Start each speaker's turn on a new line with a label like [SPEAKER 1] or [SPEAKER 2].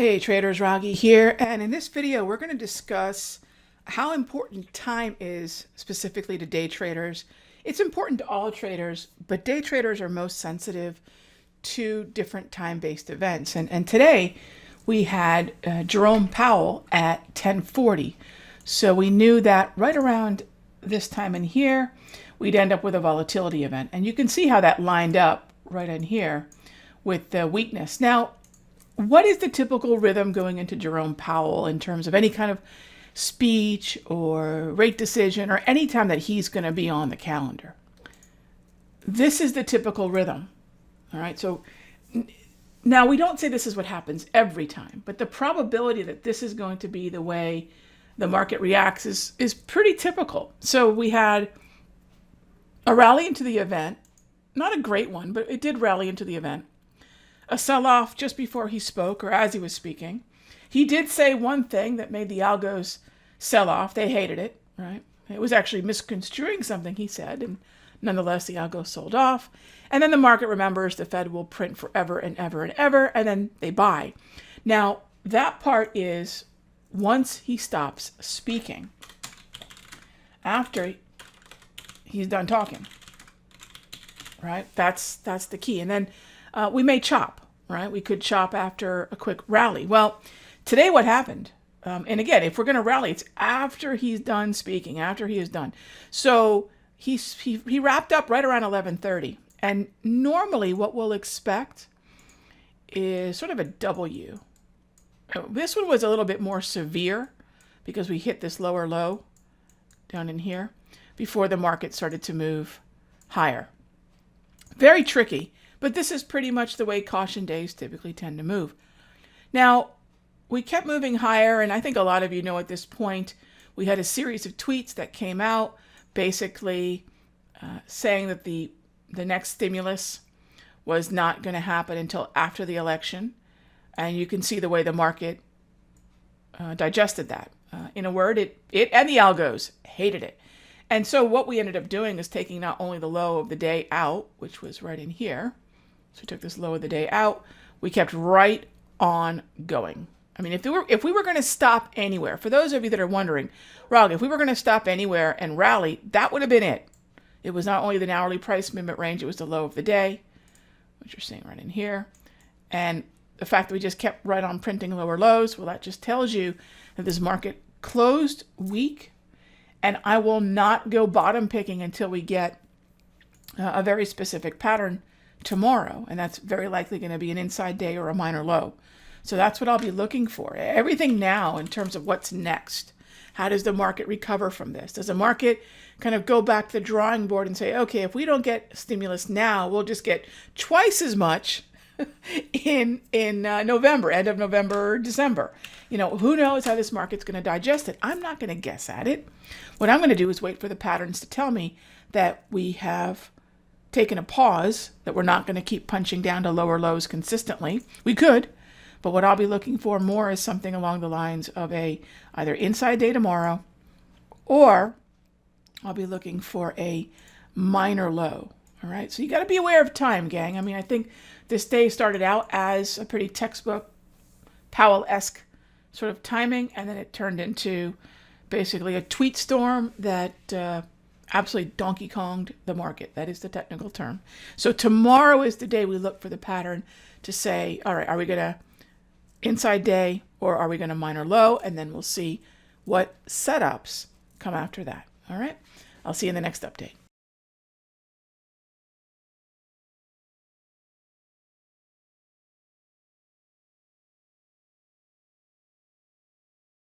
[SPEAKER 1] Hey traders, Raghee here, and in this video we're going to discuss how important time is specifically to day traders. It's important to all traders, but day traders are most sensitive to different time-based events. And today we had Jerome Powell at 10:40, so we knew that right around this time in here we'd end up with a volatility event, and you can see how that lined up right in here with the weakness. Now, what is the typical rhythm going into Jerome Powell in terms of any kind of speech or rate decision or any time that he's going to be on the calendar? This is the typical rhythm. All right. So now we don't say this is what happens every time, but the probability that this is going to be the way the market reacts is pretty typical. So we had a rally into the event, not a great one, but it did rally into the event. A sell-off just before he spoke, or as he was speaking. He did say one thing that made the algos sell off. They hated it, right? It was actually misconstruing something he said, and nonetheless, the algos sold off. And then the market remembers the Fed will print forever and ever and ever, and then they buy. Now, that part is once he stops speaking, after he's done talking, right? That's the key. And then we may chop, right? We could chop after a quick rally. Well, today what happened? And again, if we're going to rally, it's after he's done speaking, after he is done. So he wrapped up right around 11:30. And normally what we'll expect is sort of a W. This one was a little bit more severe because we hit this lower low down in here before the market started to move higher. Very tricky. But this is pretty much the way caution days typically tend to move. Now, we kept moving higher, and I think a lot of you know at this point, we had a series of tweets that came out basically saying that the next stimulus was not going to happen until after the election. And you can see the way the market digested that. In a word, it and the algos hated it. And so what we ended up doing is taking not only the low of the day out, which was right in here. So we took this low of the day out. We kept right on going. I mean, if we were going to stop anywhere, for those of you that are wondering, Raghee, if we were going to stop anywhere and rally, that would have been it. It was not only the hourly price movement range, it was the low of the day, which you're seeing right in here. And the fact that we just kept right on printing lower lows, well, that just tells you that this market closed weak. And I will not go bottom picking until we get a very specific pattern tomorrow, and that's very likely going to be an inside day or a minor low. So that's what I'll be looking for. Everything now in terms of what's next. How does the market recover from this? Does the market kind of go back to the drawing board and say, okay, if we don't get stimulus now, we'll just get twice as much in November, end of November, December. You know, who knows how this market's going to digest it? I'm not going to guess at it. What I'm going to do is wait for the patterns to tell me that we have taken a pause, that we're not going to keep punching down to lower lows consistently. We could, but what I'll be looking for more is something along the lines of a either inside day tomorrow, or I'll be looking for a minor low. All right, so you got to be aware of time, gang. I mean, I think this day started out as a pretty textbook Powell-esque sort of timing, and then it turned into basically a tweet storm that absolutely Donkey Konged the market. That is the technical term. So tomorrow is the day we look for the pattern to say, all right, are we going to inside day or are we going to minor low? And then we'll see what setups come after that. All right. I'll see you in the next update.